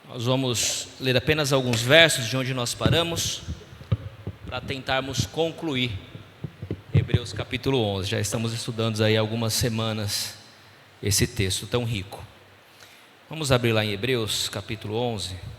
Nós vamos ler apenas alguns versos de onde nós paramos, para tentarmos concluir Hebreus capítulo 11. Já estamos estudando aí algumas semanas esse texto tão rico. Vamos abrir lá em Hebreus capítulo 11.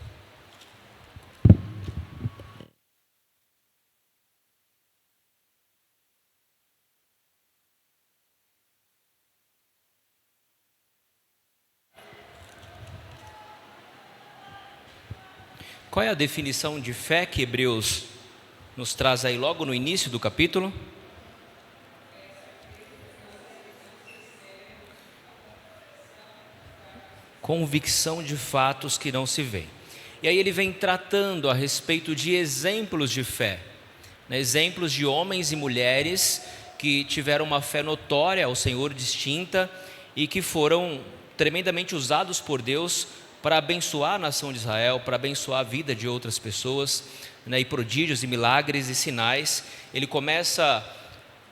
Qual é a definição de fé que Hebreus nos traz aí logo no início do capítulo? Convicção de fatos que não se veem. E aí ele vem tratando a respeito de exemplos de fé, né? Exemplos de homens e mulheres que tiveram uma fé notória ao Senhor, distinta, e que foram tremendamente usados por Deus para abençoar a nação de Israel, para abençoar a vida de outras pessoas, né? E prodígios e milagres e sinais. Ele começa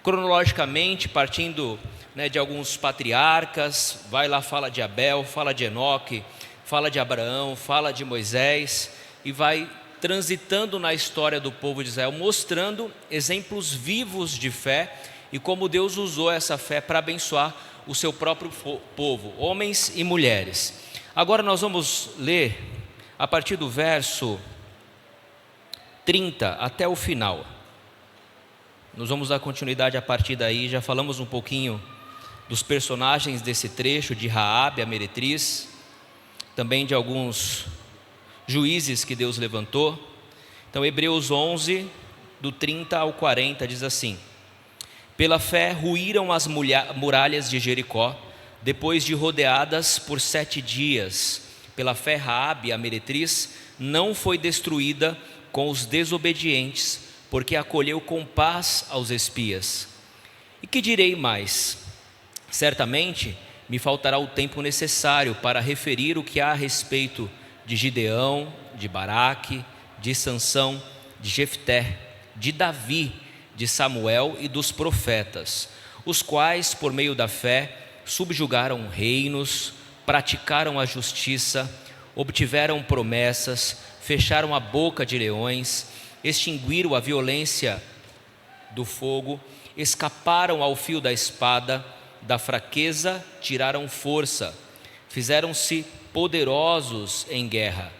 cronologicamente partindo, né, de alguns patriarcas, vai lá, fala de Abel, fala de Enoque, fala de Abraão, fala de Moisés, e vai transitando na história do povo de Israel, mostrando exemplos vivos de fé e como Deus usou essa fé para abençoar o seu próprio povo, homens e mulheres. Agora nós vamos ler a partir do verso 30 até o final. Nós vamos dar continuidade a partir daí. Já falamos um pouquinho dos personagens desse trecho, de Raabe, a meretriz, também de alguns juízes que Deus levantou. Então, Hebreus 11, do 30 ao 40, diz assim: Pela fé ruíram as muralhas de Jericó, depois de rodeadas por 7 dias. Pela fé, Raabe, a meretriz, não foi destruída com os desobedientes, porque acolheu com paz aos espias. E que direi mais? Certamente me faltará o tempo necessário para referir o que há a respeito de Gideão, de Baraque, de Sansão, de Jefté, de Davi, de Samuel e dos profetas, os quais, por meio da fé, subjugaram reinos, praticaram a justiça, obtiveram promessas, fecharam a boca de leões, extinguiram a violência do fogo, escaparam ao fio da espada, da fraqueza tiraram força, fizeram-se poderosos em guerra,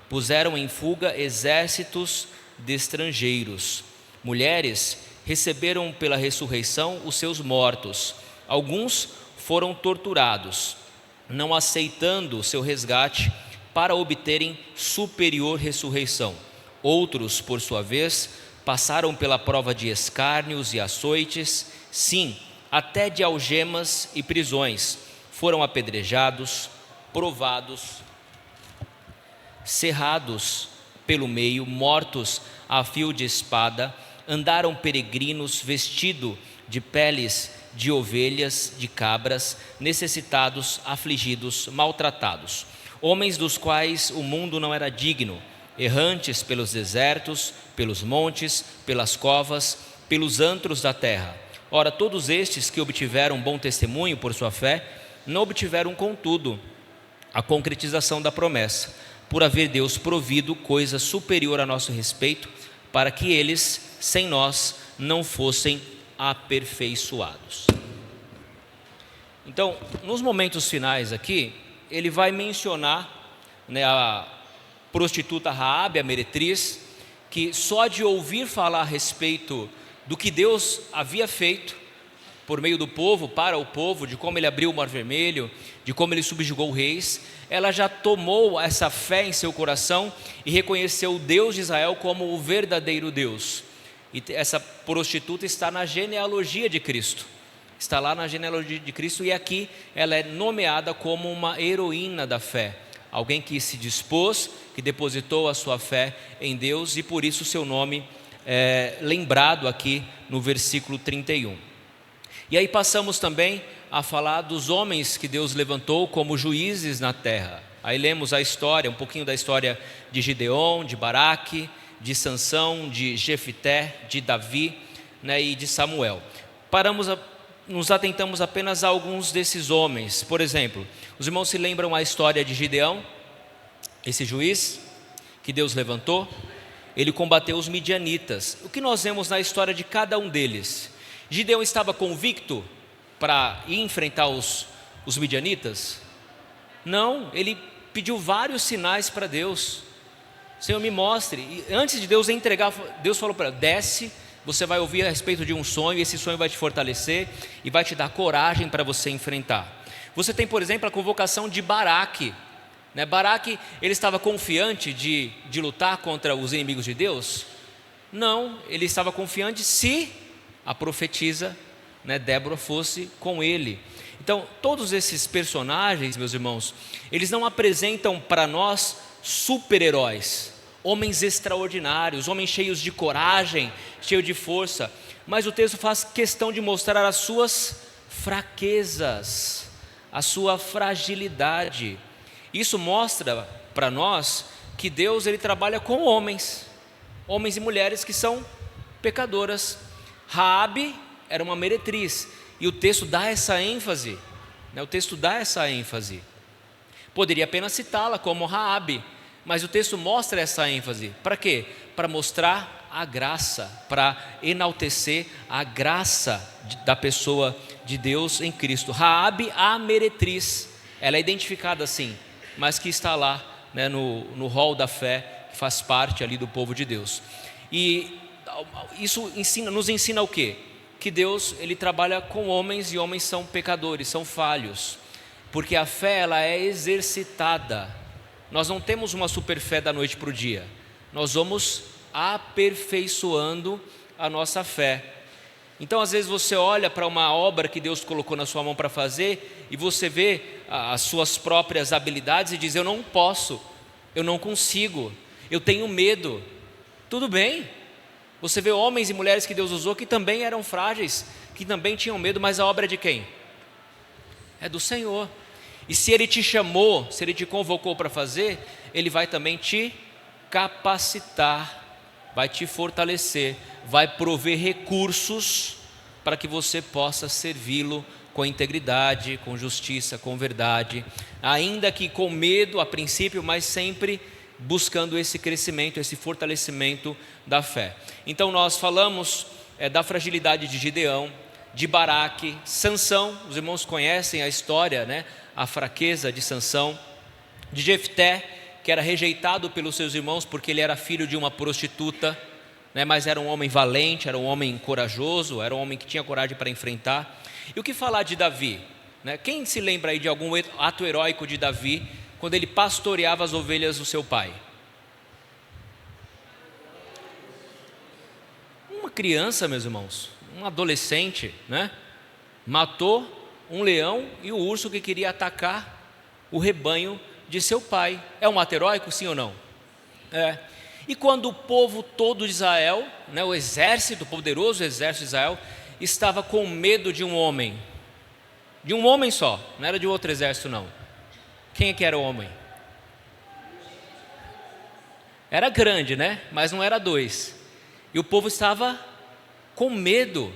puseram em fuga exércitos de estrangeiros. Mulheres receberam pela ressurreição os seus mortos, alguns foram torturados, não aceitando seu resgate para obterem superior ressurreição. Outros, por sua vez, passaram pela prova de escárnios e açoites, sim, até de algemas e prisões. Foram apedrejados, provados, cerrados pelo meio, mortos a fio de espada, andaram peregrinos vestidos de peles de ovelhas, de cabras, necessitados, afligidos, maltratados. Homens dos quais o mundo não era digno, errantes pelos desertos, pelos montes, pelas covas, pelos antros da terra. Ora, todos estes que obtiveram bom testemunho por sua fé, não obtiveram, contudo, a concretização da promessa, por haver Deus provido coisa superior a nosso respeito, para que eles, sem nós, não fossem aperfeiçoados. Então, nos momentos finais aqui, ele vai mencionar, né, a prostituta Raabe, a meretriz, que só de ouvir falar a respeito do que Deus havia feito por meio do povo, para o povo, de como ele abriu o Mar Vermelho, de como ele subjugou reis, ela já tomou essa fé em seu coração e reconheceu o Deus de Israel como o verdadeiro Deus. E essa prostituta está na genealogia de Cristo, está lá na genealogia de Cristo, e aqui ela é nomeada como uma heroína da fé, alguém que se dispôs, que depositou a sua fé em Deus, e por isso o seu nome é lembrado aqui no versículo 31. E aí passamos também a falar dos homens que Deus levantou como juízes na terra. Aí lemos a história, um pouquinho da história de Gideão, de Baraque, de Sansão, de Jefté, de Davi, né, e de Samuel. Nos atentamos apenas a alguns desses homens. Por exemplo, os irmãos se lembram a história de Gideão? esse juiz que Deus levantou, ele combateu os midianitas. O que nós vemos na história de cada um deles? Gideão estava convicto para ir enfrentar os midianitas? Não, ele pediu vários sinais para Deus. Senhor, me mostre. E antes de Deus entregar, Deus falou para ele: desce, você vai ouvir a respeito de um sonho, e esse sonho vai te fortalecer e vai te dar coragem para você enfrentar. Você tem, por exemplo, a convocação de Baraque. Baraque, ele estava confiante de lutar contra os inimigos de Deus? Não, ele estava confiante se a profetisa, Débora, fosse com ele. Então, todos esses personagens, meus irmãos, eles não apresentam para nós super-heróis, homens extraordinários, homens cheios de coragem, cheios de força, mas o texto faz questão de mostrar as suas fraquezas, a sua fragilidade. Isso mostra para nós que Deus, ele trabalha com homens e mulheres que são pecadoras. Raabe era uma meretriz, e o texto dá essa ênfase, Poderia apenas citá-la como Raabe, mas o texto mostra essa ênfase. Para quê? Para mostrar a graça, para enaltecer a graça da pessoa de Deus em Cristo. Raabe, a meretriz, ela é identificada assim, mas que está lá, no rol da fé, que faz parte ali do povo de Deus. E isso nos ensina o quê? Que Deus, ele trabalha com homens, e homens são pecadores, são falhos, porque a fé, ela é exercitada. Nós não temos uma super fé da noite para o dia, nós vamos aperfeiçoando a nossa fé. Então, às vezes você olha para uma obra que Deus colocou na sua mão para fazer, e você vê as suas próprias habilidades e diz: eu não posso, eu não consigo, eu tenho medo. Tudo bem, você vê homens e mulheres que Deus usou que também eram frágeis, que também tinham medo, mas a obra é de quem? É do Senhor. E se Ele te chamou, se Ele te convocou para fazer, Ele vai também te capacitar, vai te fortalecer, vai prover recursos para que você possa servi-lo com integridade, com justiça, com verdade, ainda que com medo a princípio, mas sempre buscando esse crescimento, esse fortalecimento da fé. Então nós falamos da fragilidade de Gideão, de Baraque, Sansão. Os irmãos conhecem a história, a fraqueza de Sansão, de Jefté, que era rejeitado pelos seus irmãos porque ele era filho de uma prostituta, mas era um homem valente, era um homem corajoso, era um homem que tinha coragem para enfrentar. E o que falar de Davi? Quem se lembra aí de algum ato heróico de Davi, quando ele pastoreava as ovelhas do seu pai? Uma criança, meus irmãos, um adolescente, matou um leão e o urso que queria atacar o rebanho de seu pai. É um ato heróico, sim ou não? É. E quando o povo todo de Israel, o exército, o poderoso exército de Israel, estava com medo de um homem só, não era de outro exército não. Quem é que era o homem? Era grande, mas não era dois. E o povo estava com medo.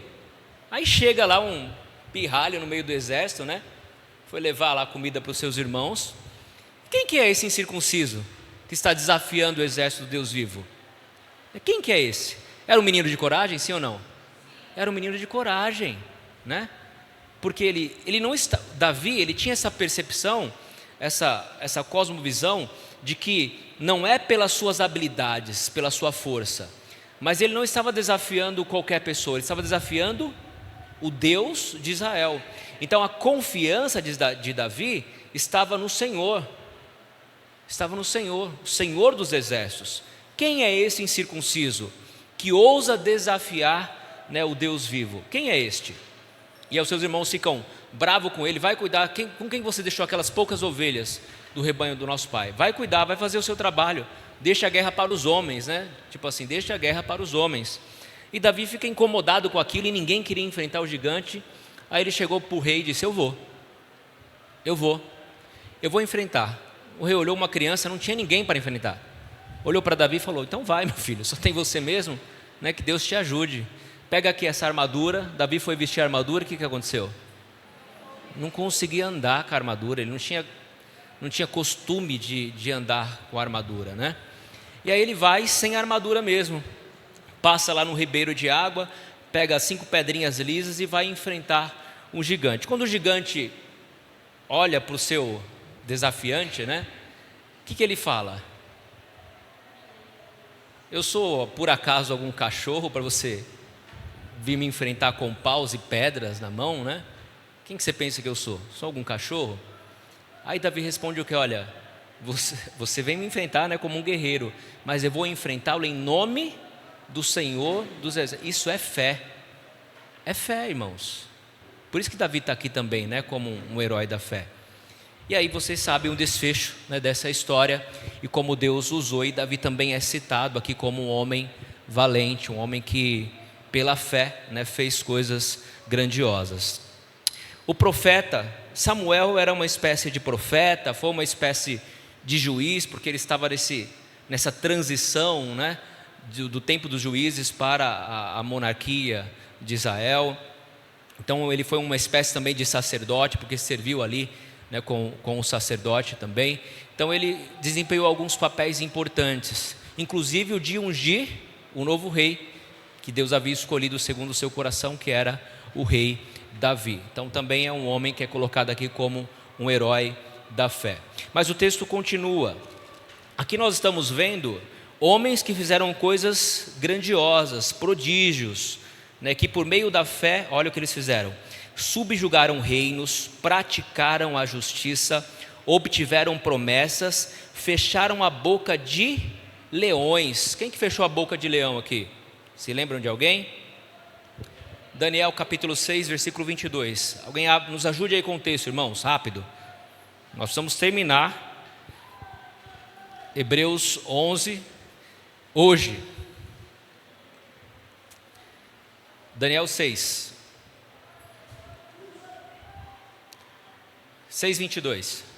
Aí chega lá um pirralho no meio do exército, foi levar lá comida para os seus irmãos. Quem que é esse incircunciso que está desafiando o exército do Deus vivo? Quem que é esse? Era um menino de coragem, sim ou não? Era um menino de coragem, porque ele não está. Davi, ele tinha essa percepção, essa cosmovisão de que não é pelas suas habilidades, pela sua força, mas ele não estava desafiando qualquer pessoa, ele estava desafiando o Deus de Israel. Então a confiança de Davi estava no Senhor, o Senhor dos exércitos. Quem é esse incircunciso que ousa desafiar, o Deus vivo? Quem é este? E aí os seus irmãos ficam bravos com ele. Vai cuidar, com quem você deixou aquelas poucas ovelhas do rebanho do nosso pai? Vai cuidar, vai fazer o seu trabalho, deixa a guerra para os homens, tipo assim, deixa a guerra para os homens. E Davi fica incomodado com aquilo, e ninguém queria enfrentar o gigante. Aí ele chegou para o rei e disse: eu vou enfrentar. O rei olhou uma criança, não tinha ninguém para enfrentar, olhou para Davi e falou: então vai, meu filho, só tem você mesmo, que Deus te ajude. Pega aqui essa armadura. Davi foi vestir a armadura, o que aconteceu? Não conseguia andar com a armadura, ele não tinha costume de andar com armadura, né? E aí ele vai sem armadura mesmo, passa lá no ribeiro de água, pega 5 pedrinhas lisas e vai enfrentar um gigante. Quando o gigante olha para o seu desafiante, né? O que ele fala? Eu sou, por acaso, algum cachorro para você vir me enfrentar com paus e pedras na mão, né? Quem que você pensa que eu sou? Sou algum cachorro? Aí Davi responde o que? Olha, você vem me enfrentar, né, como um guerreiro, mas eu vou enfrentá-lo em nome do Senhor dos Exércitos. Isso é fé, irmãos. Por isso que Davi está aqui também, né, como um herói da fé. E aí vocês sabem o desfecho, né, dessa história e como Deus usou, e Davi também é citado aqui como um homem valente, um homem que pela fé, né, fez coisas grandiosas. O profeta Samuel era uma espécie de profeta, foi uma espécie de juiz, porque ele estava nessa transição, né, do tempo dos juízes para a monarquia de Israel. Então ele foi uma espécie também de sacerdote, porque serviu ali, né, com o sacerdote também. Então ele desempenhou alguns papéis importantes, inclusive o de ungir o novo rei, que Deus havia escolhido segundo o seu coração, que era o rei Davi. Então também é um homem que é colocado aqui como um herói da fé. Mas o texto continua. Aqui nós estamos vendo homens que fizeram coisas grandiosas, prodígios, né, que por meio da fé, olha o que eles fizeram: subjugaram reinos, praticaram a justiça, obtiveram promessas, fecharam a boca de leões. Quem que fechou a boca de leão aqui? Se lembram de alguém? Daniel capítulo 6, versículo 22. Alguém nos ajude aí com o texto, irmãos, rápido. Nós precisamos terminar Hebreus 11 hoje. Daniel 6, 22.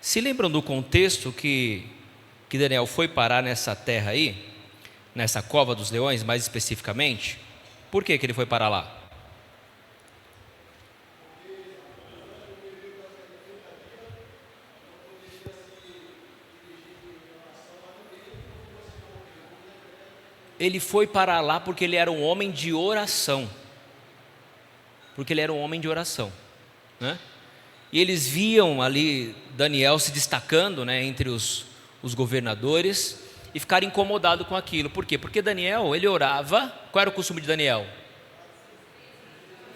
Se lembram do contexto que Daniel foi parar nessa terra aí, nessa cova dos leões mais especificamente? Por que ele foi parar lá? Ele foi parar lá porque ele era um homem de oração. Porque ele era um homem de oração, né? E eles viam ali Daniel se destacando, né, entre os governadores, e ficaram incomodados com aquilo. Por quê? Porque Daniel, ele orava. Qual era o costume de Daniel?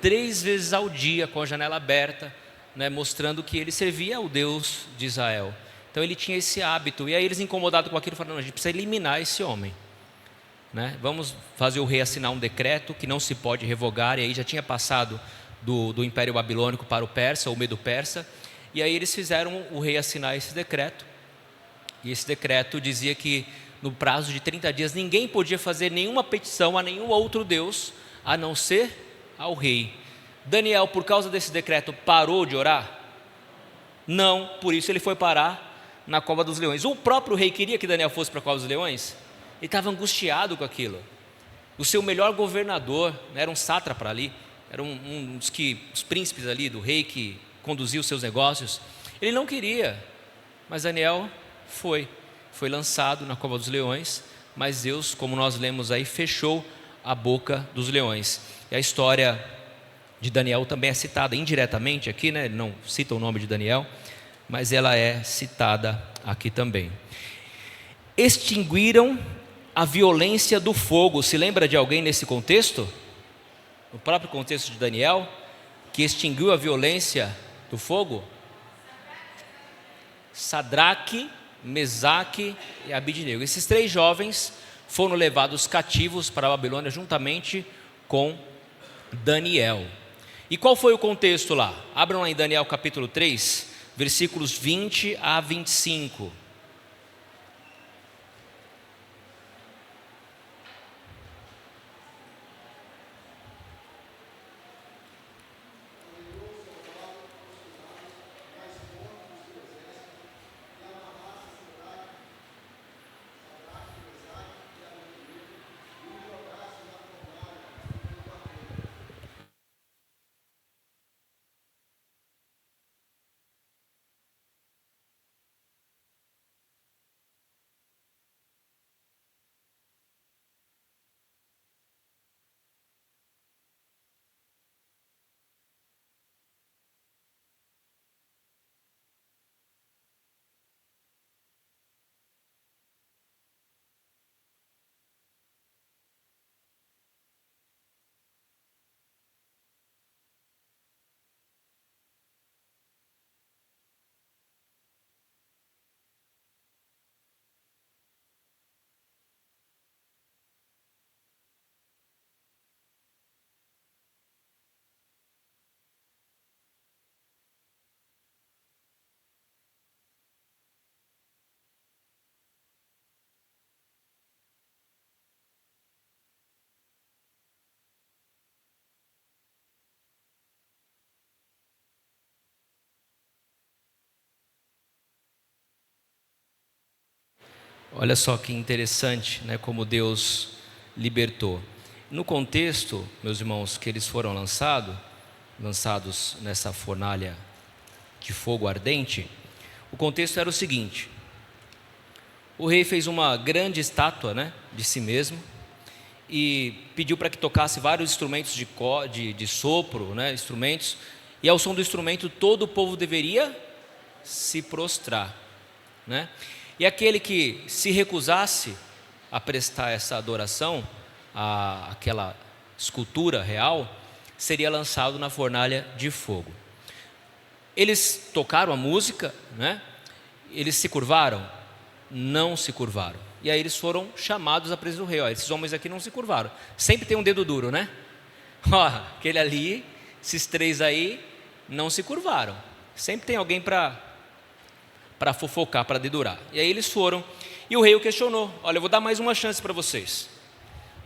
3 vezes ao dia, com a janela aberta, né, mostrando que ele servia ao Deus de Israel. Então ele tinha esse hábito. E aí eles, incomodados com aquilo, falaram: não, a gente precisa eliminar esse homem, né? Vamos fazer o rei assinar um decreto que não se pode revogar. E aí já tinha passado do Império Babilônico para o Persa, o Medo-Persa. E aí eles fizeram o rei assinar esse decreto. E esse decreto dizia que no prazo de 30 dias ninguém podia fazer nenhuma petição a nenhum outro Deus a não ser ao rei. Daniel, por causa desse decreto, parou de orar? Não, por isso ele foi parar na cova dos leões. O próprio rei queria que Daniel fosse para a cova dos leões. Ele estava angustiado com aquilo. O seu melhor governador, né, era um sátrapa ali, era um dos príncipes ali do rei que conduzia os seus negócios. Ele não queria, mas Daniel foi lançado na cova dos leões. Mas Deus, como nós lemos aí, fechou a boca dos leões. E a história de Daniel também é citada indiretamente aqui, né? Ele não cita o nome de Daniel, mas ela é citada aqui também. Extinguiram a violência do fogo. Se lembra de alguém nesse contexto? No próprio contexto de Daniel, que extinguiu a violência do fogo? Sadraque, Mesaque e Abidnego. Esses 3 jovens foram levados cativos para a Babilônia juntamente com Daniel. E qual foi o contexto lá? Abram lá em Daniel capítulo 3, versículos 20 a 25. Olha só que interessante, né, como Deus libertou. No contexto, meus irmãos, que eles foram lançados nessa fornalha de fogo ardente, o contexto era o seguinte: o rei fez uma grande estátua, né, de si mesmo e pediu para que tocasse vários instrumentos de sopro, né, instrumentos, e ao som do instrumento todo o povo deveria se prostrar, né? E aquele que se recusasse a prestar essa adoração àquela escultura real seria lançado na fornalha de fogo. Eles tocaram a música, né? Eles se curvaram? Não se curvaram. E aí eles foram chamados à presença do rei. Ó, esses homens aqui não se curvaram. Sempre tem um dedo duro, né? Ó, aquele ali, esses três aí não se curvaram. Sempre tem alguém para fofocar, para dedurar. E aí eles foram. E o rei o questionou: olha, eu vou dar mais uma chance para vocês.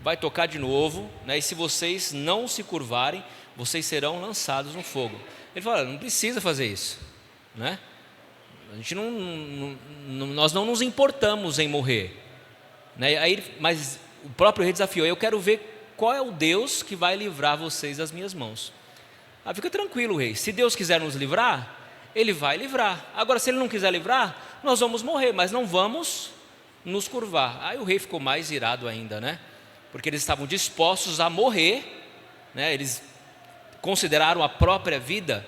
Vai tocar de novo, né? E se vocês não se curvarem, vocês serão lançados no fogo. Ele falou: não precisa fazer isso, né? A gente nós não nos importamos em morrer, né? Mas o próprio rei desafiou: eu quero ver qual é o Deus que vai livrar vocês das minhas mãos. Fica tranquilo, rei, se Deus quiser nos livrar, Ele vai livrar. Agora, se Ele não quiser livrar, nós vamos morrer, mas não vamos nos curvar. Aí o rei ficou mais irado ainda, né? Porque eles estavam dispostos a morrer, né? Eles consideraram a própria vida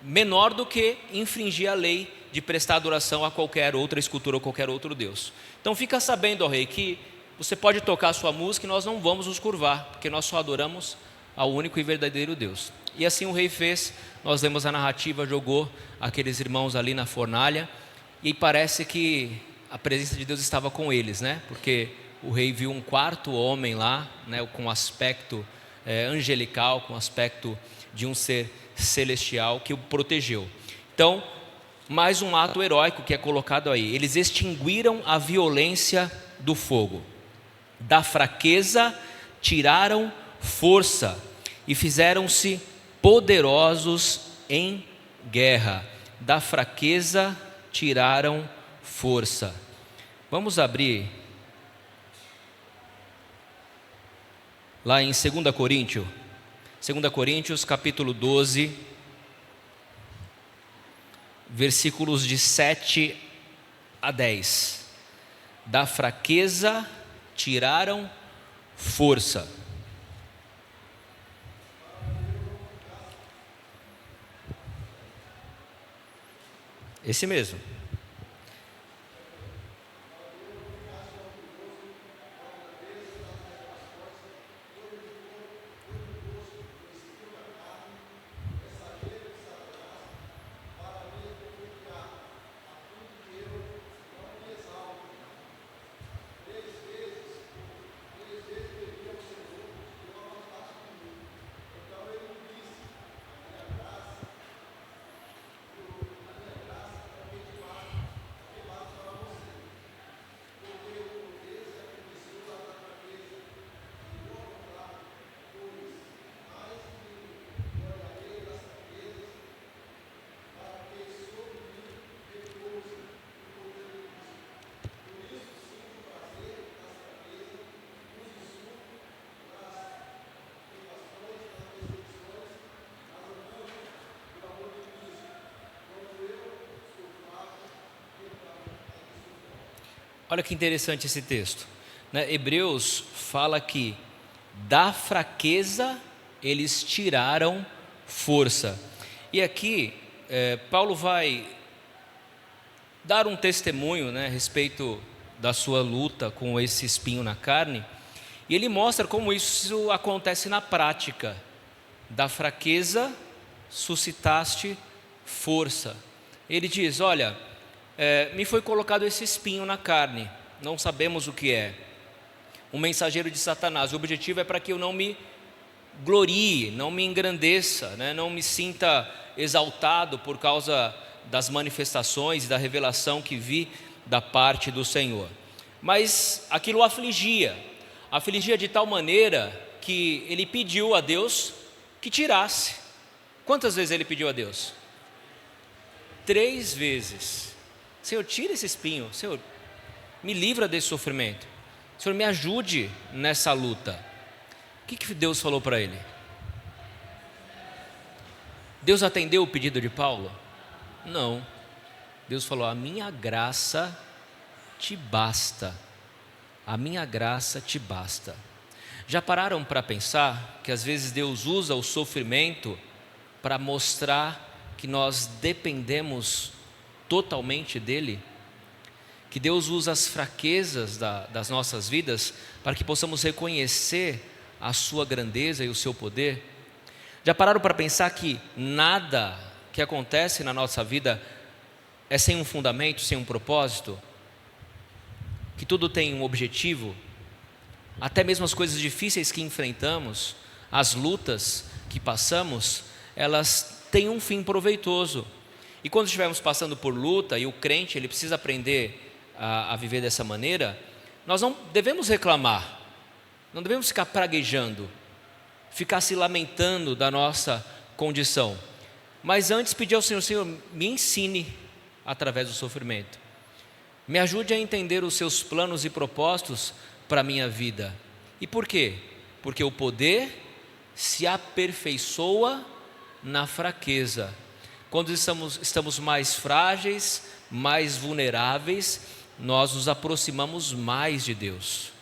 menor do que infringir a lei de prestar adoração a qualquer outra escultura ou qualquer outro Deus. Então fica sabendo, ó rei, que você pode tocar a sua música e nós não vamos nos curvar, porque nós só adoramos ao único e verdadeiro Deus. E assim o rei fez. Nós lemos a narrativa, jogou aqueles irmãos ali na fornalha, e parece que a presença de Deus estava com eles, né? Porque o rei viu um quarto homem lá, né, com aspecto angelical, com aspecto de um ser celestial que o protegeu. Então, mais um ato heróico que é colocado aí: eles extinguiram a violência do fogo, da fraqueza tiraram força e fizeram-se poderosos em guerra. Da fraqueza tiraram força. Vamos abrir lá em 2 Coríntios capítulo 12, versículos de 7 a 10. Da fraqueza tiraram força. Esse mesmo. Olha que interessante esse texto, né? Hebreus fala que da fraqueza eles tiraram força. E aqui Paulo vai dar um testemunho, né, a respeito da sua luta com esse espinho na carne. E ele mostra como isso acontece na prática. Da fraqueza suscitaste força. Ele diz: olha, me foi colocado esse espinho na carne, não sabemos o que é, um mensageiro de Satanás. O objetivo é para que eu não me glorie, não me engrandeça, né? Não me sinta exaltado por causa das manifestações e da revelação que vi da parte do Senhor. Mas aquilo o afligia de tal maneira que ele pediu a Deus que tirasse. Quantas vezes ele pediu a Deus? 3 vezes. Senhor, tira esse espinho. Senhor, me livra desse sofrimento. Senhor, me ajude nessa luta. O que Deus falou para ele? Deus atendeu o pedido de Paulo? Não. Deus falou: a minha graça te basta. A minha graça te basta. Já pararam para pensar que às vezes Deus usa o sofrimento para mostrar que nós dependemos totalmente dEle? Que Deus usa as fraquezas das nossas vidas para que possamos reconhecer a sua grandeza e o seu poder? Já pararam para pensar que nada que acontece na nossa vida é sem um fundamento, sem um propósito? Que tudo tem um objetivo? Até mesmo as coisas difíceis que enfrentamos, as lutas que passamos, elas têm um fim proveitoso. E quando estivermos passando por luta, e o crente ele precisa aprender a viver dessa maneira, nós não devemos reclamar, não devemos ficar praguejando, ficar se lamentando da nossa condição, mas antes pedir ao Senhor: Senhor, me ensine através do sofrimento, me ajude a entender os seus planos e propósitos para a minha vida. E por quê? Porque o poder se aperfeiçoa na fraqueza. Quando estamos mais frágeis, mais vulneráveis, nós nos aproximamos mais de Deus,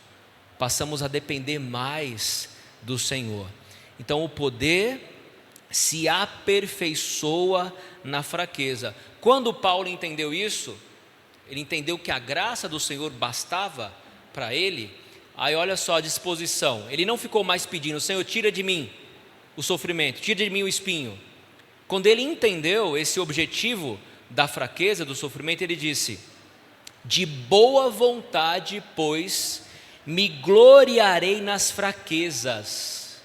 passamos a depender mais do Senhor. Então o poder se aperfeiçoa na fraqueza. Quando Paulo entendeu isso, ele entendeu que a graça do Senhor bastava para ele. Aí olha só a disposição, ele não ficou mais pedindo: Senhor, tira de mim o sofrimento, tira de mim o espinho. Quando ele entendeu esse objetivo da fraqueza, do sofrimento, ele disse: de boa vontade, pois, me gloriarei nas fraquezas.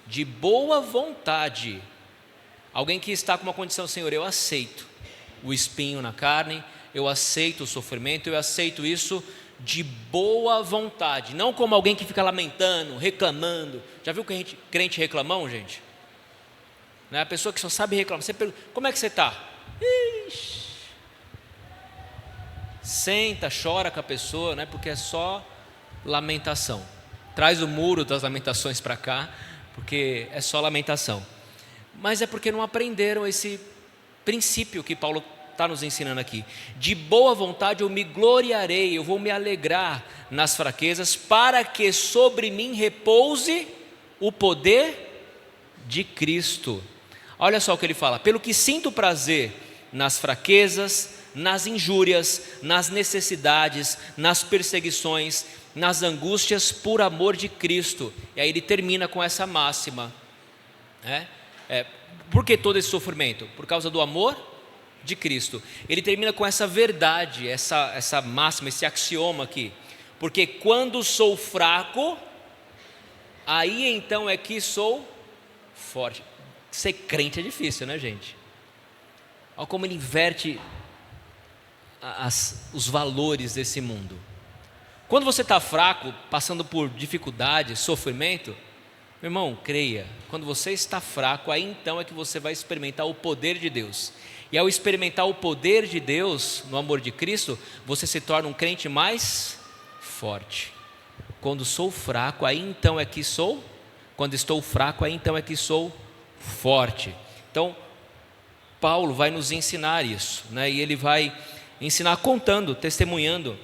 De boa vontade. Alguém que está com uma condição: Senhor, eu aceito o espinho na carne, eu aceito o sofrimento, eu aceito isso de boa vontade, não como alguém que fica lamentando, reclamando. Já viu crente reclamão, gente? Não é a pessoa que só sabe reclamar. Você pergunta: como é que você está? Senta, chora com a pessoa, né? Porque é só lamentação. Traz o muro das lamentações para cá, porque é só lamentação. Mas é porque não aprenderam esse princípio que Paulo está nos ensinando aqui. De boa vontade eu me gloriarei, eu vou me alegrar nas fraquezas, para que sobre mim repouse o poder de Cristo. Olha só o que ele fala: pelo que sinto prazer nas fraquezas, nas injúrias, nas necessidades, nas perseguições, nas angústias por amor de Cristo. E aí ele termina com essa máxima, por que todo esse sofrimento? Por causa do amor de Cristo. Ele termina com essa verdade, essa máxima, esse axioma aqui: porque quando sou fraco, aí então é que sou forte. Ser crente é difícil, né, gente? Olha como ele inverte os valores desse mundo. Quando você está fraco, passando por dificuldade, sofrimento, meu irmão, creia, quando você está fraco, aí então é que você vai experimentar o poder de Deus. E ao experimentar o poder de Deus no amor de Cristo, você se torna um crente mais forte. Quando sou fraco, aí então é que sou. Quando estou fraco, aí então é que sou forte. Então, Paulo vai nos ensinar isso, né? E ele vai ensinar contando, testemunhando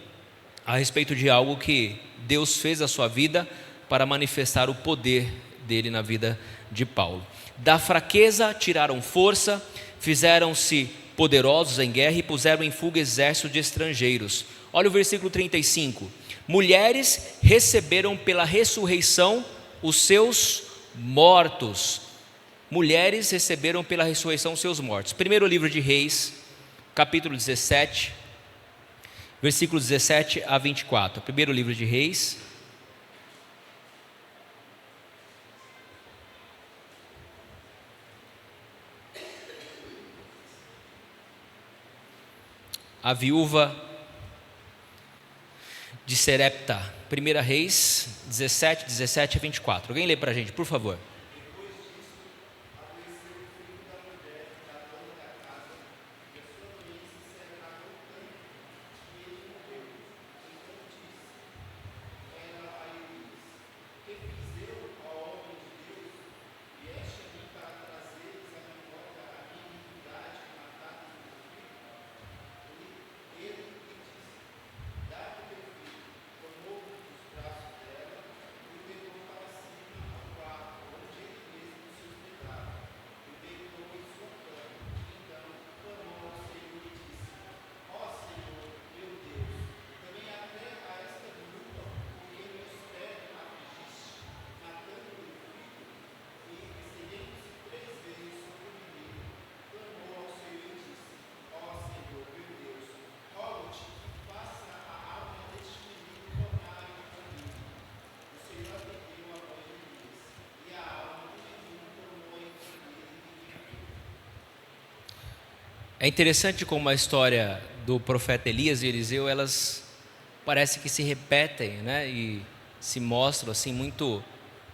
a respeito de algo que Deus fez na sua vida para manifestar o poder dele na vida de Paulo. Da fraqueza tiraram força, fizeram-se poderosos em guerra e puseram em fuga exército de estrangeiros. Olha o versículo 35. Mulheres receberam pela ressurreição os seus mortos. Mulheres receberam pela ressurreição os seus mortos. Primeiro livro de Reis, capítulo 17, versículos 17 a 24. Primeiro livro de Reis. A viúva de Serepta. 1 Reis 17 a 24. Alguém lê para a gente, por favor. É interessante como a história do profeta Elias e Eliseu, elas parece que se repetem, né? E se mostram assim muito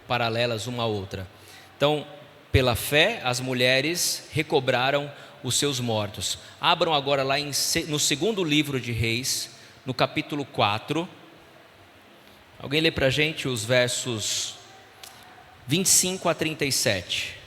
paralelas uma à outra. Então, pela fé, as mulheres recobraram os seus mortos. Abram agora lá no segundo livro de Reis, no capítulo 4. Alguém lê para a gente os versos 25 a 37.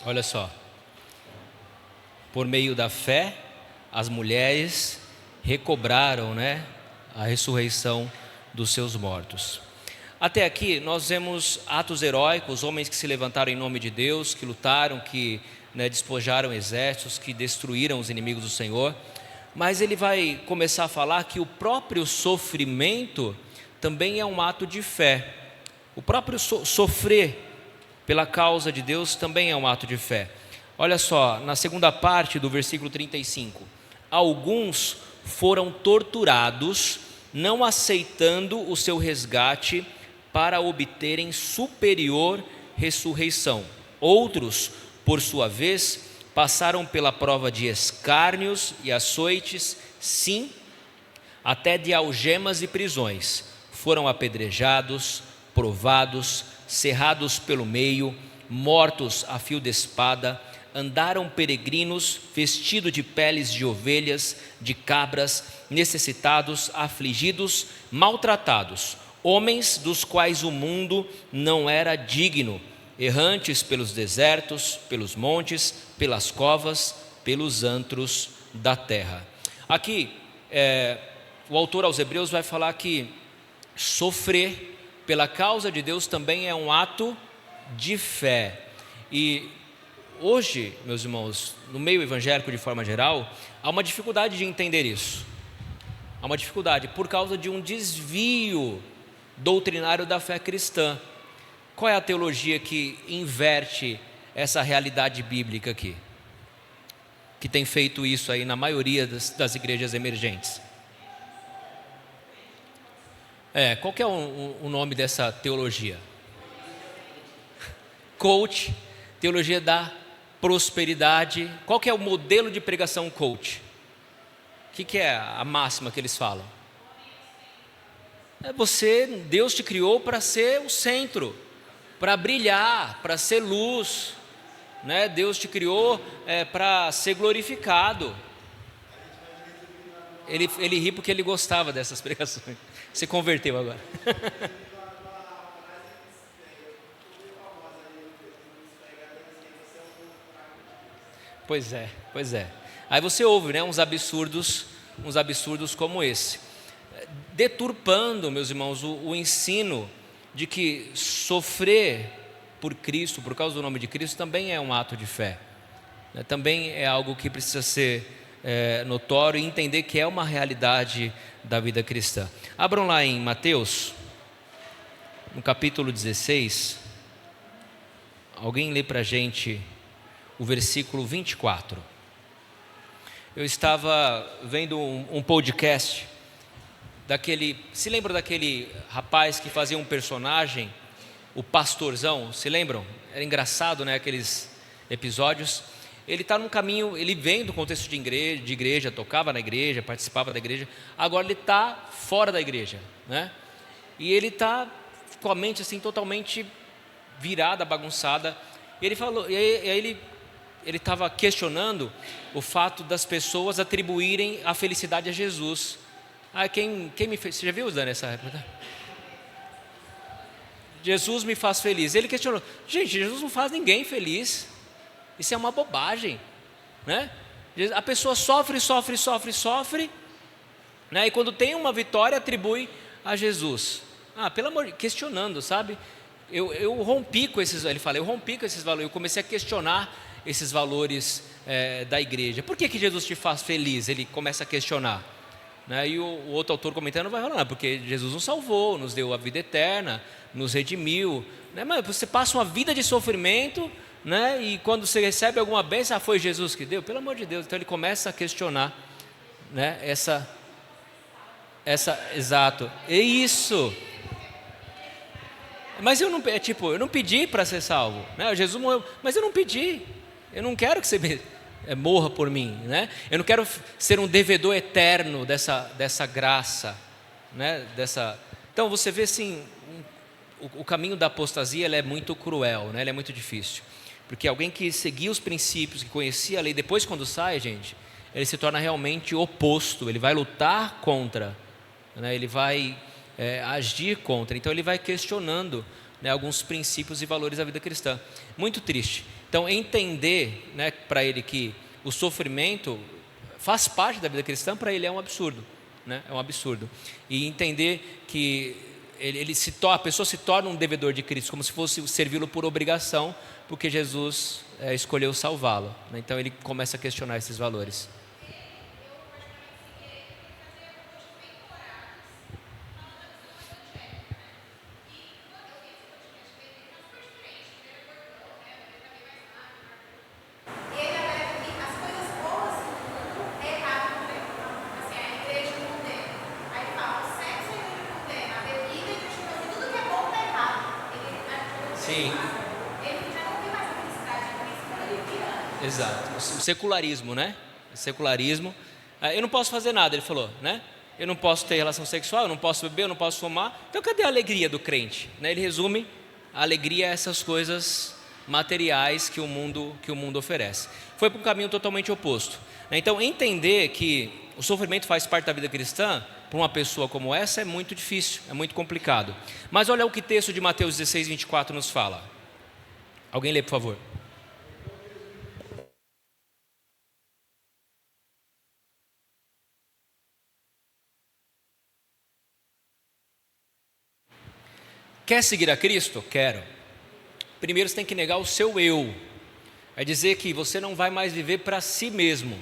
Olha só, por meio da fé, as mulheres recobraram, né, a ressurreição dos seus mortos. Até aqui nós vemos atos heróicos, homens que se levantaram em nome de Deus, que lutaram, que, né, despojaram exércitos, que destruíram os inimigos do Senhor. Mas ele vai começar a falar que o próprio sofrimento também é um ato de fé. O próprio sofrer pela causa de Deus também é um ato de fé. Olha só, na segunda parte do versículo 35. Alguns foram torturados, não aceitando o seu resgate para obterem superior ressurreição. Outros, por sua vez, passaram pela prova de escárnios e açoites, sim, até de algemas e prisões. Foram apedrejados, provados, cerrados pelo meio, mortos a fio de espada, andaram peregrinos, vestidos de peles de ovelhas, de cabras, necessitados, afligidos, maltratados, homens dos quais o mundo não era digno, errantes pelos desertos, pelos montes, pelas covas, pelos antros da terra. Aqui, o autor aos Hebreus vai falar que sofrer pela causa de Deus também é um ato de fé. E hoje, meus irmãos, no meio evangélico de forma geral, há uma dificuldade de entender isso. Há uma dificuldade por causa de um desvio doutrinário da fé cristã. Qual é a teologia que inverte essa realidade bíblica aqui? Que tem feito isso aí na maioria das igrejas emergentes. Qual que é o nome dessa teologia? Coach, teologia da prosperidade. Qual que é o modelo de pregação coach? O que é a máxima que eles falam? Deus te criou para ser o centro, para brilhar, para ser luz, né? Deus te criou para ser glorificado. Ele ri porque ele gostava dessas pregações. Se converteu agora. Pois é, pois é. Aí você ouve, né, uns absurdos como esse, deturpando, meus irmãos, o ensino de que sofrer por Cristo, por causa do nome de Cristo, também é um ato de fé, né? Também é algo que precisa ser notório e entender que é uma realidade da vida cristã. Abram lá em Mateus, no capítulo 16, alguém lê para a gente o versículo 24. Eu estava vendo um podcast se lembram daquele rapaz que fazia um personagem, o pastorzão, se lembram? Era engraçado, né, aqueles episódios. Ele está num caminho, ele vem do contexto de igreja, tocava na igreja, participava da igreja, agora ele está fora da igreja, né? E ele está com a mente assim totalmente virada, bagunçada. E ele falou, e aí ele estava questionando o fato das pessoas atribuírem a felicidade a Jesus. Quem me fez? Você já viu, Dani, essa época? Jesus me faz feliz. Ele questionou: gente, Jesus não faz ninguém feliz. Isso é uma bobagem, né? A pessoa sofre, né? E quando tem uma vitória, atribui a Jesus. Pelo amor de Deus, questionando, sabe? Eu rompi com esses, ele fala, eu rompi com esses valores, eu comecei a questionar esses valores da igreja. Por que Jesus te faz feliz? Ele começa a questionar, né? E o outro autor comentando vai falar, porque Jesus nos salvou, nos deu a vida eterna, nos redimiu, né? Mas você passa uma vida de sofrimento, né? E quando você recebe alguma bênção, foi Jesus que deu, pelo amor de Deus. Então ele começa a questionar, né? Exato, é isso. Mas eu não pedi para ser salvo, né? Jesus morreu, mas eu não pedi. Eu não quero que você morra por mim, né? Eu não quero ser um devedor eterno dessa graça, né? Então você vê assim, o caminho da apostasia, ele é muito cruel, né? Ele é muito difícil, porque alguém que seguia os princípios, que conhecia a lei, depois quando sai, gente, ele se torna realmente oposto. Ele vai lutar contra, né? Ele vai agir contra. Então ele vai questionando, né, alguns princípios e valores da vida cristã. Muito triste. Então entender, né, para ele que o sofrimento faz parte da vida cristã, para ele é um absurdo, né? É um absurdo. E entender que a pessoa se torna um devedor de Cristo, como se fosse servi-lo por obrigação, porque Jesus escolheu salvá-lo, né? Então ele começa a questionar esses valores. Sim. Exato. O secularismo, né? O secularismo. Eu não posso fazer nada, ele falou, né? Eu não posso ter relação sexual, eu não posso beber, eu não posso fumar. Então cadê a alegria do crente, né? Ele resume a alegria a essas coisas materiais que o mundo oferece. Foi para um caminho totalmente oposto, né? Então entender que o sofrimento faz parte da vida cristã, para uma pessoa como essa, é muito difícil, é muito complicado. Mas olha o que o texto de Mateus 16, 24 nos fala. Alguém lê, por favor. Quer seguir a Cristo? Quero. Primeiro você tem que negar o seu eu. É dizer que você não vai mais viver para si mesmo.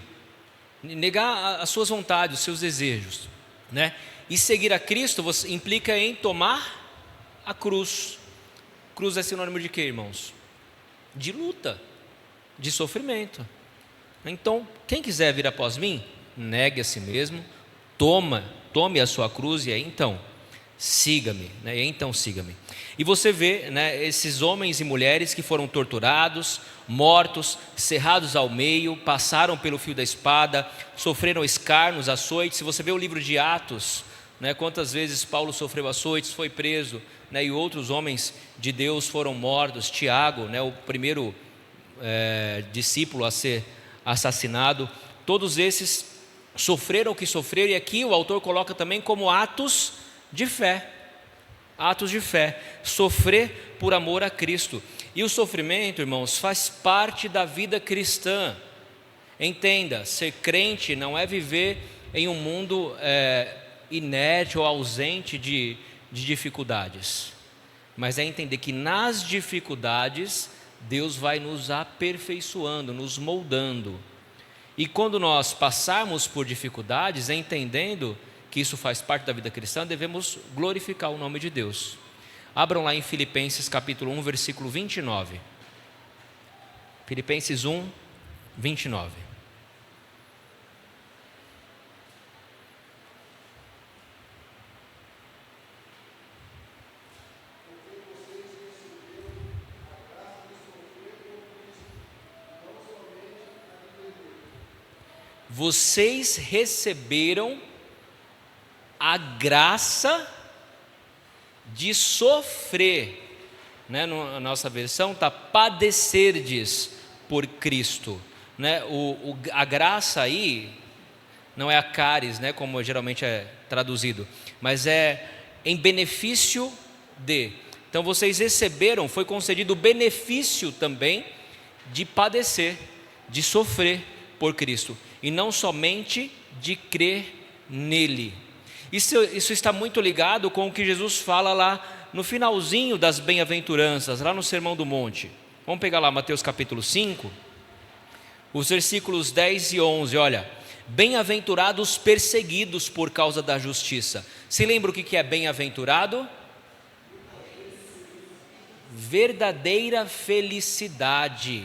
Negar as suas vontades, os seus desejos, né? E seguir a Cristo implica em tomar a cruz. Cruz é sinônimo de quê, irmãos? De luta, de sofrimento. Então, quem quiser vir após mim, negue a si mesmo, tome a sua cruz e aí então siga-me, né? E você vê, né, esses homens e mulheres que foram torturados, mortos, cerrados ao meio, passaram pelo fio da espada, sofreram escarnos, açoites. Se você vê o livro de Atos, né, quantas vezes Paulo sofreu açoites, foi preso, né, e outros homens de Deus foram mortos. Tiago, né, o primeiro discípulo a ser assassinado. Todos esses sofreram o que sofreram, e aqui o autor coloca também como atos de fé. Atos de fé, sofrer por amor a Cristo. E o sofrimento, irmãos, faz parte da vida cristã. Entenda, ser crente não é viver em um mundo inerte ou ausente de dificuldades, mas é entender que nas dificuldades Deus vai nos aperfeiçoando, nos moldando. E quando nós passarmos por dificuldades, entendendo que isso faz parte da vida cristã, devemos glorificar o nome de Deus. Abram lá em Filipenses capítulo 1, versículo 29. Filipenses 1, 29. Vocês receberam a graça de sofrer, né? Na nossa versão está padecerdes por Cristo, né? A graça aí não é a caris, né? Como geralmente é traduzido, mas é em benefício de. Então vocês receberam, foi concedido o benefício também de padecer, de sofrer por Cristo, e não somente de crer nele. Isso está muito ligado com o que Jesus fala lá no finalzinho das bem-aventuranças, lá no Sermão do Monte. Vamos pegar lá Mateus capítulo 5, os versículos 10 e 11, olha. Bem-aventurados perseguidos por causa da justiça. Se lembra o que é bem-aventurado? Verdadeira felicidade,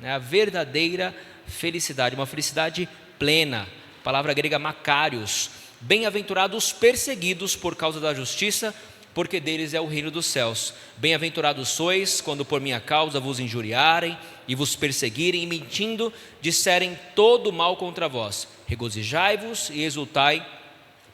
né? A verdadeira felicidade, uma felicidade plena. Palavra grega makarios. Bem-aventurados perseguidos por causa da justiça, porque deles é o reino dos céus. Bem-aventurados sois quando por minha causa vos injuriarem e vos perseguirem, e mentindo disserem todo mal contra vós. Regozijai-vos e exultai,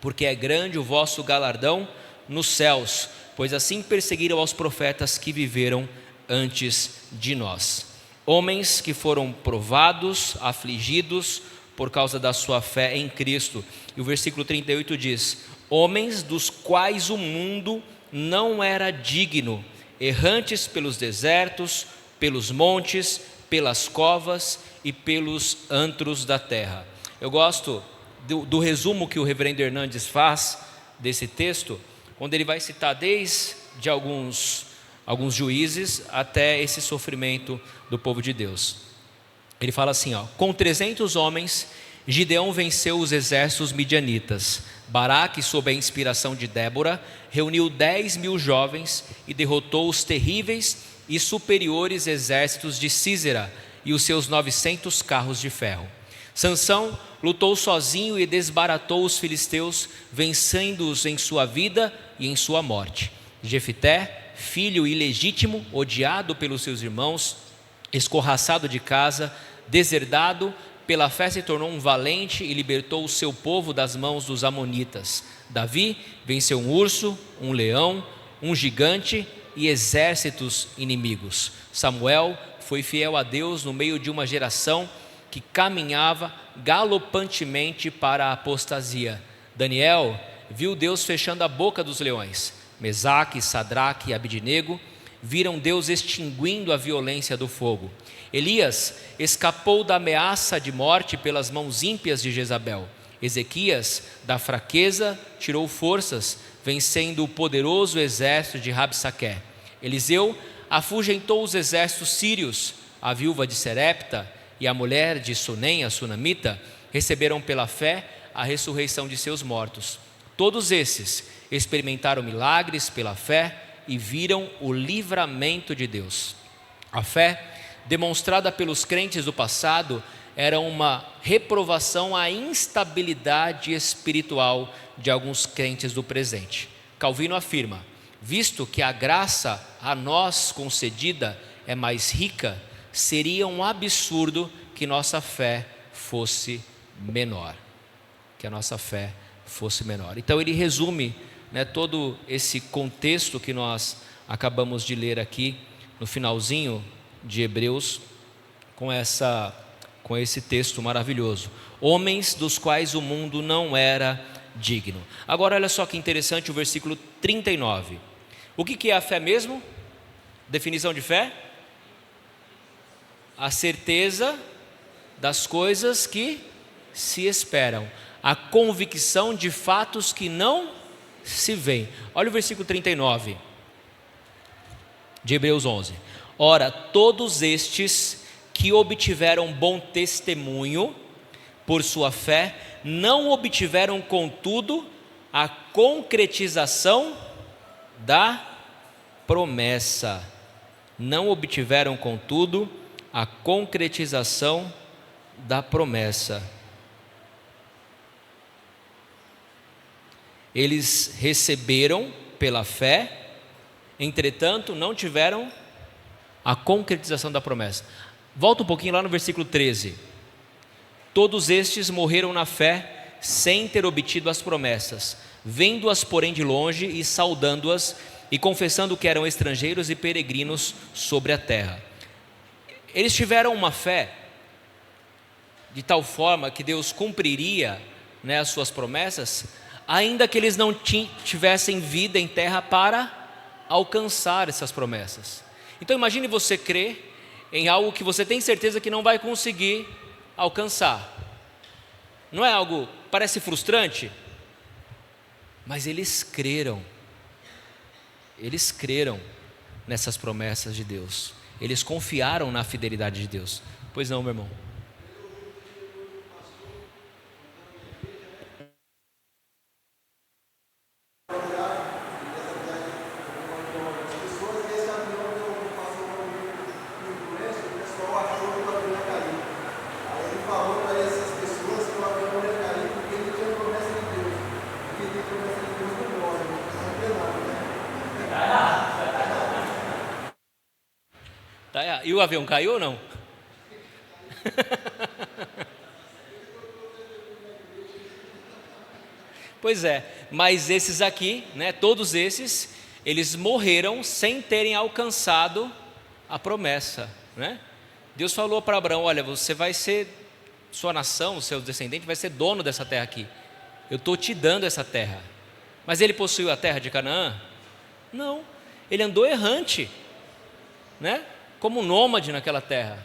porque é grande o vosso galardão nos céus, pois assim perseguiram aos profetas que viveram antes de nós. Homens que foram provados, afligidos por causa da sua fé em Cristo. E o versículo 38 diz: homens dos quais o mundo não era digno, errantes pelos desertos, pelos montes, pelas covas e pelos antros da terra. Eu gosto do resumo que o reverendo Hernandes faz desse texto, onde ele vai citar desde alguns juízes até esse sofrimento do povo de Deus. Ele fala assim, com 300 homens, Gideão venceu os exércitos midianitas. Baraque, sob a inspiração de Débora, reuniu 10.000 jovens e derrotou os terríveis e superiores exércitos de Sísera e os seus 900 carros de ferro. Sansão lutou sozinho e desbaratou os filisteus, vencendo-os em sua vida e em sua morte. Jefité, filho ilegítimo, odiado pelos seus irmãos, escorraçado de casa, deserdado, pela fé se tornou um valente e libertou o seu povo das mãos dos amonitas. Davi venceu um urso, um leão, um gigante e exércitos inimigos. Samuel foi fiel a Deus no meio de uma geração que caminhava galopantemente para a apostasia. Daniel viu Deus fechando a boca dos leões. Mesaque, Sadraque e Abidnego viram Deus extinguindo a violência do fogo. Elias escapou da ameaça de morte pelas mãos ímpias de Jezabel. Ezequias, da fraqueza, tirou forças, vencendo o poderoso exército de Rabsaqué. Eliseu afugentou os exércitos sírios. A viúva de Serepta e a mulher de Sunem, a sunamita, receberam pela fé a ressurreição de seus mortos. Todos esses experimentaram milagres pela fé e viram o livramento de Deus. A fé demonstrada pelos crentes do passado era uma reprovação à instabilidade espiritual de alguns crentes do presente. Calvino afirma: visto que a graça a nós concedida é mais rica, seria um absurdo que nossa fé fosse menor. Que a nossa fé fosse menor. Então ele resume, todo esse contexto que nós acabamos de ler aqui no finalzinho de Hebreus, com esse texto maravilhoso. Homens dos quais o mundo não era digno. Agora olha só que interessante o versículo 39. O que é a fé mesmo? Definição de fé? A certeza das coisas que se esperam, a convicção de fatos que não se veem. Olha o versículo 39 de Hebreus 11. Ora, todos estes que obtiveram bom testemunho por sua fé, não obtiveram, contudo, a concretização da promessa. Não obtiveram, contudo, a concretização da promessa. Eles receberam pela fé, entretanto, não tiveram a concretização da promessa. Volta um pouquinho lá no versículo 13. Todos estes morreram na fé, sem ter obtido as promessas, vendo-as, porém, de longe e saudando-as, e confessando que eram estrangeiros e peregrinos sobre a terra. Eles tiveram uma fé de tal forma que Deus cumpriria, né, as suas promessas, ainda que eles não tivessem vida em terra para alcançar essas promessas. Então imagine você crer em algo que você tem certeza que não vai conseguir alcançar. Não é algo, parece frustrante? Mas eles creram nessas promessas de Deus, eles confiaram na fidelidade de Deus. Pois não, meu irmão? E o avião caiu ou não? Pois é, mas esses aqui, né, todos esses, eles morreram sem terem alcançado a promessa, né? Deus falou para Abraão: olha, você vai ser, sua nação, o seu descendente vai ser dono dessa terra aqui. Eu estou te dando essa terra. Mas ele possuiu a terra de Canaã? Não, ele andou errante, né? Como nômade naquela terra,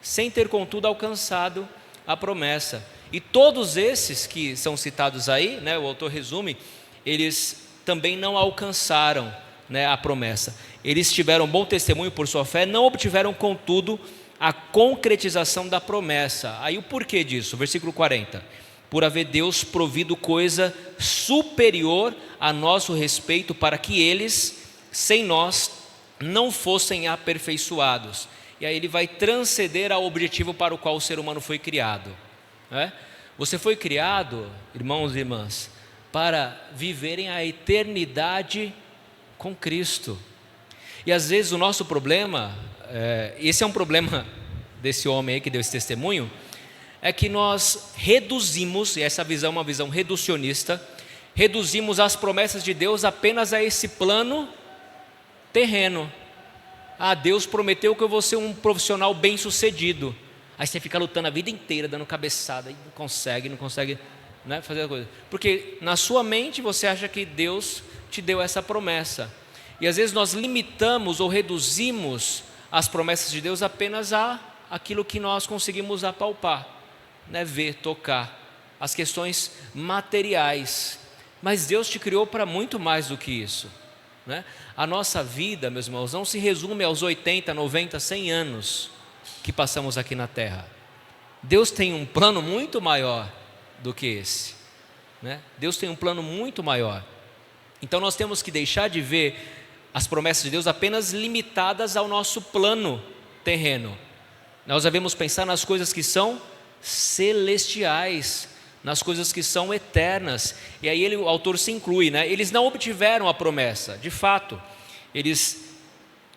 sem ter, contudo, alcançado a promessa. E todos esses que são citados aí, né, o autor resume, eles também não alcançaram, né, a promessa. Eles tiveram bom testemunho por sua fé, não obtiveram, contudo, a concretização da promessa. Aí o porquê disso? Versículo 40. Por haver Deus provido coisa superior a nosso respeito, para que eles, sem nós, não fossem aperfeiçoados. E aí ele vai transcender ao objetivo para o qual o ser humano foi criado, né? Você foi criado, irmãos e irmãs, para viverem a eternidade com Cristo. E às vezes o nosso problema, esse é um problema desse homem aí que deu esse testemunho, é que nós reduzimos, e essa visão é uma visão reducionista, reduzimos as promessas de Deus apenas a esse plano terreno. Deus prometeu que eu vou ser um profissional bem sucedido. Aí você fica lutando a vida inteira, dando cabeçada, e não consegue, né, fazer a coisa. Porque na sua mente você acha que Deus te deu essa promessa. E às vezes nós limitamos ou reduzimos as promessas de Deus apenas a aquilo que nós conseguimos apalpar, né, ver, tocar, as questões materiais. Mas Deus te criou para muito mais do que isso, né? A nossa vida, meus irmãos, não se resume aos 80, 90, 100 anos que passamos aqui na terra. Deus tem um plano muito maior do que esse, né? Deus tem um plano muito maior. Então nós temos que deixar de ver as promessas de Deus apenas limitadas ao nosso plano terreno. Nós devemos pensar nas coisas que são celestiais, nas coisas que são eternas. E aí o autor se inclui, né? Eles não obtiveram a promessa, de fato. Eles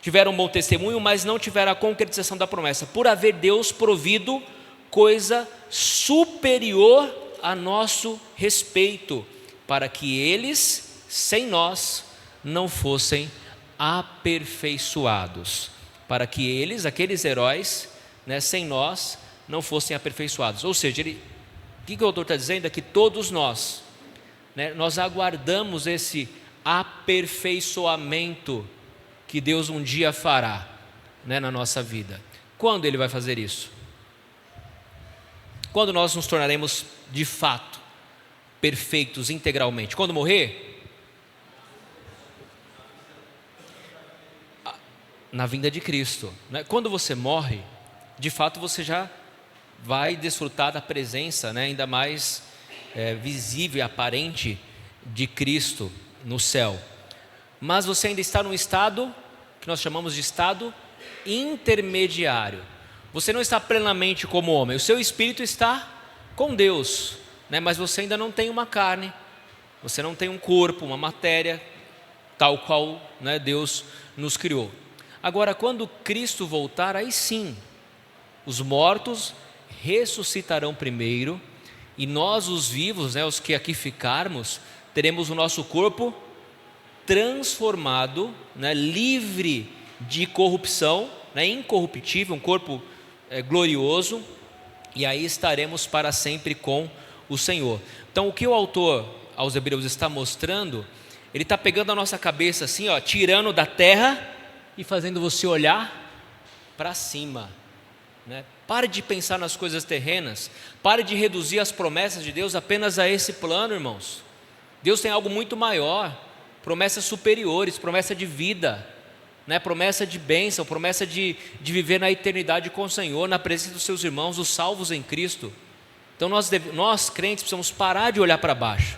tiveram um bom testemunho, mas não tiveram a concretização da promessa, por haver Deus provido coisa superior a nosso respeito, para que eles, sem nós, não fossem aperfeiçoados. Para que eles, aqueles heróis, né, sem nós, não fossem aperfeiçoados. Ou seja, o que o autor está dizendo é que todos nós, né, nós aguardamos esse aperfeiçoamento que Deus um dia fará, né, na nossa vida. Quando Ele vai fazer isso? Quando nós nos tornaremos de fato perfeitos integralmente? Quando morrer? Na vinda de Cristo, né? Quando você morre, de fato você já vai desfrutar da presença, né, ainda mais visível e aparente de Cristo no céu. Mas você ainda está num estado que nós chamamos de estado intermediário. Você não está plenamente como homem, o seu espírito está com Deus, né? Mas você ainda não tem uma carne, você não tem um corpo, uma matéria, tal qual, né, Deus nos criou. Agora, quando Cristo voltar, aí sim, os mortos ressuscitarão primeiro, e nós, os vivos, né, os que aqui ficarmos, teremos o nosso corpo transformado, né, livre de corrupção, né, incorruptível, um corpo glorioso, e aí estaremos para sempre com o Senhor. Então, o que o autor aos Hebreus está mostrando, ele está pegando a nossa cabeça assim, ó, tirando da terra e fazendo você olhar para cima, né? Pare de pensar nas coisas terrenas, pare de reduzir as promessas de Deus apenas a esse plano, irmãos. Deus tem algo muito maior, promessas superiores, promessa de vida, né? Promessa de bênção, promessa de viver na eternidade com o Senhor, na presença dos seus irmãos, os salvos em Cristo. Então nós crentes precisamos parar de olhar para baixo,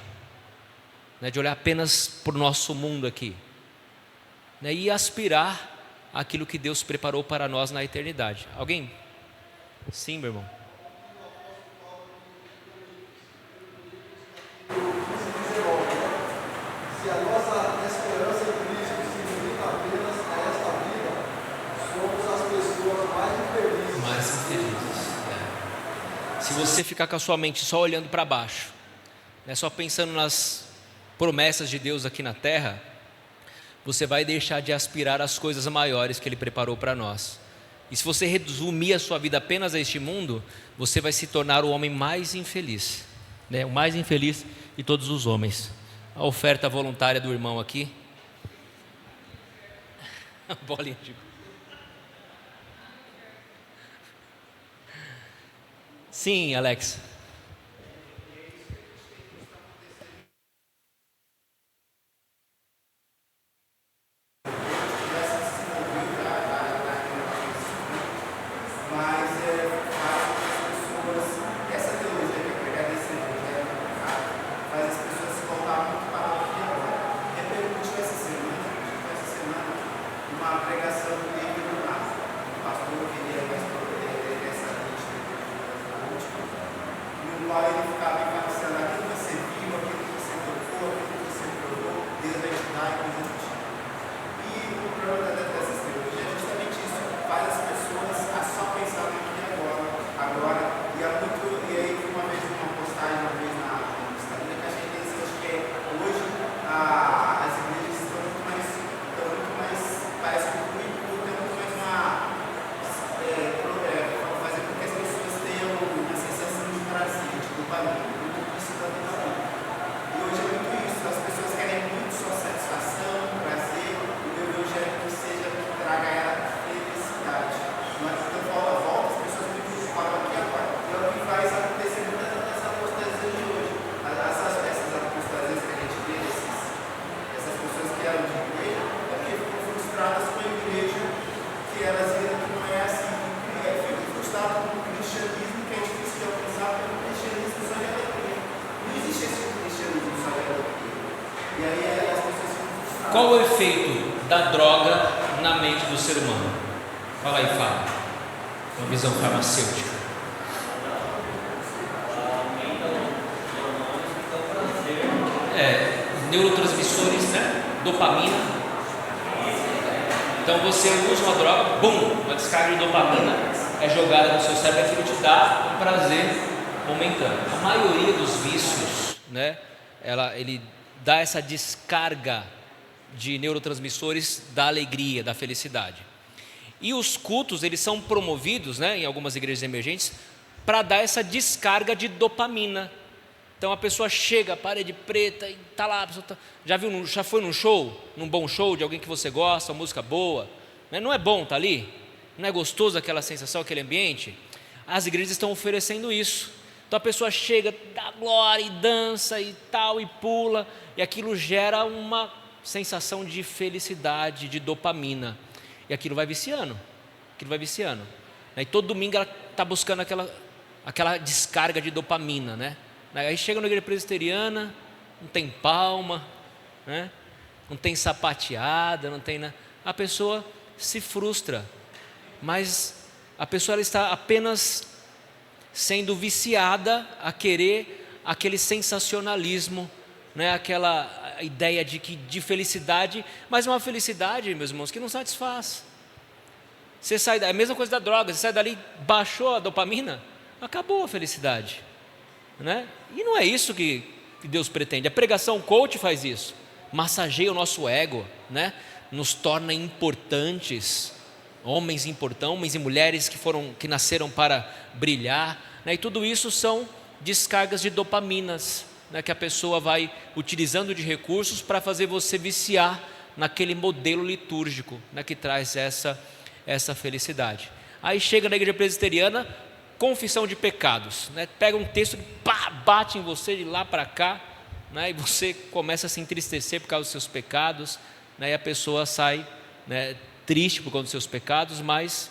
né? De olhar apenas para o nosso mundo aqui, né? E aspirar aquilo que Deus preparou para nós na eternidade. Alguém? Sim, meu irmão. Se a nossa esperança em Cristo se limita apenas a esta vida, somos as pessoas mais infelizes. Se você ficar com a sua mente só olhando para baixo, né, só pensando nas promessas de Deus aqui na terra, você vai deixar de aspirar às coisas maiores que Ele preparou para nós. E se você resumir a sua vida apenas a este mundo, você vai se tornar o homem mais infeliz, né? O mais infeliz de todos os homens. A oferta voluntária do irmão aqui. Bolinha de... Sim, Alex. Qual o efeito da droga na mente do ser humano? Fala aí, Fábio. Uma visão farmacêutica. Neurotransmissores, né? Dopamina. Então você usa uma droga, bum, uma descarga de dopamina é jogada no seu cérebro, aquilo te dá um prazer momentâneo. A maioria dos vícios, né? Ele dá essa descarga de neurotransmissores da alegria, da felicidade. E os cultos, eles são promovidos, né, em algumas igrejas emergentes, para dar essa descarga de dopamina. Então a pessoa chega, parede preta, e está lá, já foi num show, num bom show de alguém que você gosta, uma música boa, né? Não é bom estar ali? Não é gostoso aquela sensação, aquele ambiente? As igrejas estão oferecendo isso. Então a pessoa chega, dá glória e dança e tal, e pula, e aquilo gera uma sensação de felicidade, de dopamina, e aquilo vai viciando, E todo domingo ela está buscando aquela descarga de dopamina, né? Aí chega na igreja presbiteriana, não tem palma, né? Não tem sapateada, não tem nada. A pessoa se frustra, mas a pessoa ela está apenas sendo viciada a querer aquele sensacionalismo, né? Aquela ideia de felicidade, mas uma felicidade, meus irmãos, que não satisfaz. Você sai, é a mesma coisa da droga, você sai dali, baixou a dopamina, acabou a felicidade, né? E não é isso que Deus pretende. A pregação coach faz isso, massageia o nosso ego, né? Nos torna importantes, homens e mulheres que nasceram para brilhar, né? E tudo isso são descargas de dopaminas, né? Que a pessoa vai utilizando de recursos para fazer você viciar naquele modelo litúrgico, né? Que traz essa felicidade. Aí chega na igreja presbiteriana, confissão de pecados, né? Pega um texto, bate em você de lá para cá, né? E você começa a se entristecer por causa dos seus pecados, né? E a pessoa sai, né, triste por causa dos seus pecados, mas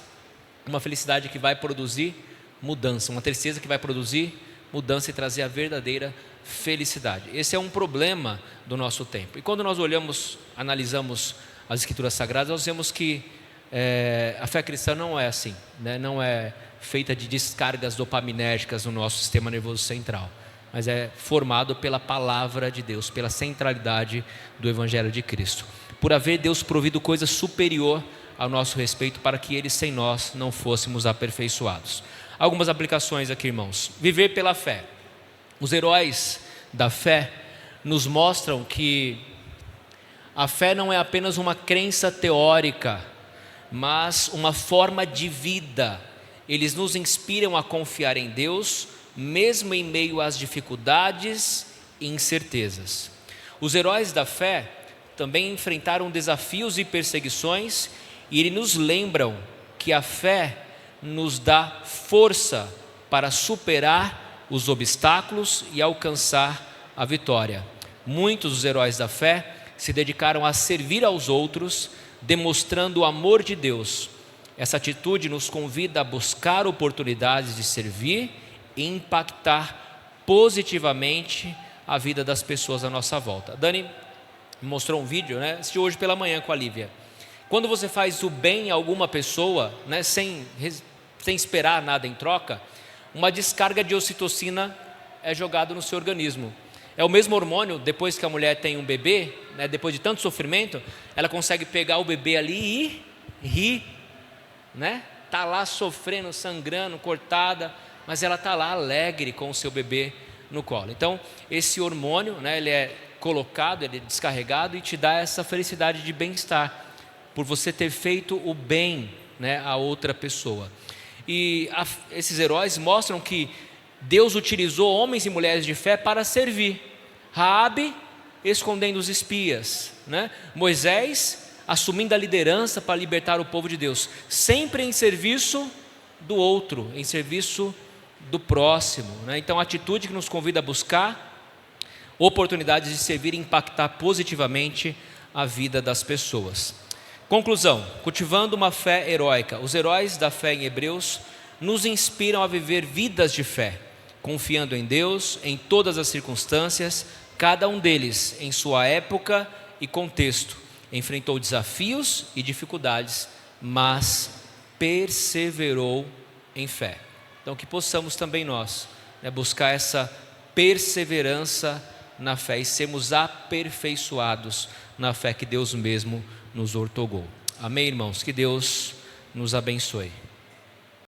uma felicidade que vai produzir mudança, uma tristeza que vai produzir mudança e trazer a verdadeira felicidade. Esse é um problema do nosso tempo. E quando nós analisamos as Escrituras Sagradas, nós vemos que a fé cristã não é assim, né? Não é feita de descargas dopaminérgicas no nosso sistema nervoso central, mas é formado pela palavra de Deus, pela centralidade do Evangelho de Cristo, por haver Deus provido coisa superior ao nosso respeito, para que Ele sem nós não fôssemos aperfeiçoados. Algumas aplicações aqui, irmãos. Viver pela fé. Os heróis da fé nos mostram que a fé não é apenas uma crença teórica, mas uma forma de vida. Eles nos inspiram a confiar em Deus, mesmo em meio às dificuldades e incertezas. Os heróis da fé também enfrentaram desafios e perseguições, e eles nos lembram que a fé nos dá força para superar os obstáculos e alcançar a vitória. Muitos dos heróis da fé se dedicaram a servir aos outros, demonstrando o amor de Deus. Essa atitude nos convida a buscar oportunidades de servir e impactar positivamente a vida das pessoas à nossa volta. Dani me mostrou um vídeo, né? Assisti hoje pela manhã com a Lívia. Quando você faz o bem a alguma pessoa, né, sem esperar nada em troca, uma descarga de ocitocina é jogada no seu organismo. É o mesmo hormônio, depois que a mulher tem um bebê, né, depois de tanto sofrimento, ela consegue pegar o bebê ali e rir, né? Está lá sofrendo, sangrando, cortada, mas ela está lá alegre com o seu bebê no colo. Então, esse hormônio, né, ele é colocado, ele é descarregado e te dá essa felicidade de bem-estar, por você ter feito o bem, né, a outra pessoa. E esses heróis mostram que Deus utilizou homens e mulheres de fé para servir. Raabe escondendo os espias, né? Moisés assumindo a liderança para libertar o povo de Deus, sempre em serviço do outro, em serviço do próximo, né? Então a atitude que nos convida a buscar oportunidades de servir e impactar positivamente a vida das pessoas. Conclusão: cultivando uma fé heróica. Os heróis da fé em Hebreus nos inspiram a viver vidas de fé, confiando em Deus em todas as circunstâncias. Cada um deles, em sua época e contexto, enfrentou desafios e dificuldades, mas perseverou em fé. Então que possamos também nós, né, buscar essa perseverança na fé e sermos aperfeiçoados na fé que Deus mesmo nos outorgou. Amém, irmãos? Que Deus nos abençoe.